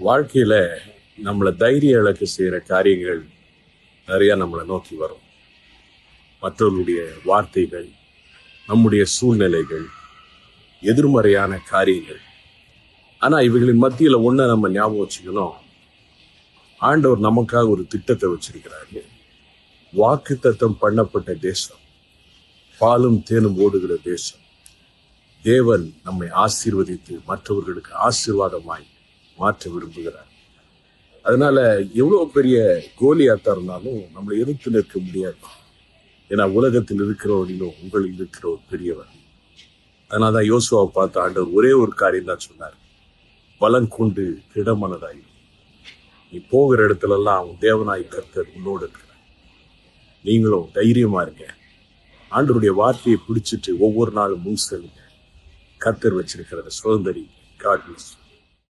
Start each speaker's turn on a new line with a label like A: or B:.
A: வாழ்க்கையில நம்மளை தைரிய இழக்க செய்யற காரியங்கள் நிறைய நம்மளை நோக்கி வரும். மற்றவர்களுடைய வார்த்தைகள், நம்முடைய சூழ்நிலைகள், எதிர்மறையான காரியங்கள். ஆனா இவைகளின் மத்தியில ஒண்ண நம்ம ஞாபகம் வச்சுக்கணும். ஆண்டவர் நமக்காக ஒரு திட்டத்தை வச்சிருக்கிறாரு. வாக்குத்தத்தம் பண்ணப்பட்ட தேசம், பாலும் தேனும் ஓடுகிற தேசம். தேவன் நம்மை ஆசீர்வதித்து மற்றவர்களுக்கு ஆசீர்வாதமாய் மாற்ற விரும்புகிறார். அதனால எவ்வளவு பெரிய கோலியாத்தா இருந்தாலும் நம்மளை எதிர்த்து நிற்க முடியாது. ஏன்னா உலகத்தில் இருக்கிறவரிலும் உங்களில் இருக்கிற ஒரு பெரியவர். அதனாலதான் யோசுவாவை பார்த்து ஆண்டவர் ஒரே ஒரு காரியம் தான் சொன்னார். பலம் கொண்டு திடமனதாய் நீ போகிற இடத்துல எல்லாம் அவன் தேவனாய் கர்த்தர் உன்னோடு இருக்கிறார். நீங்களும் தைரியமா இருங்க. ஆண்டவருடைய வார்த்தையை பிடிச்சிட்டு ஒவ்வொரு நாளும் முன் செல்லுங்க. கர்த்தர் வச்சிருக்கிறத சுதந்திரி. God plus.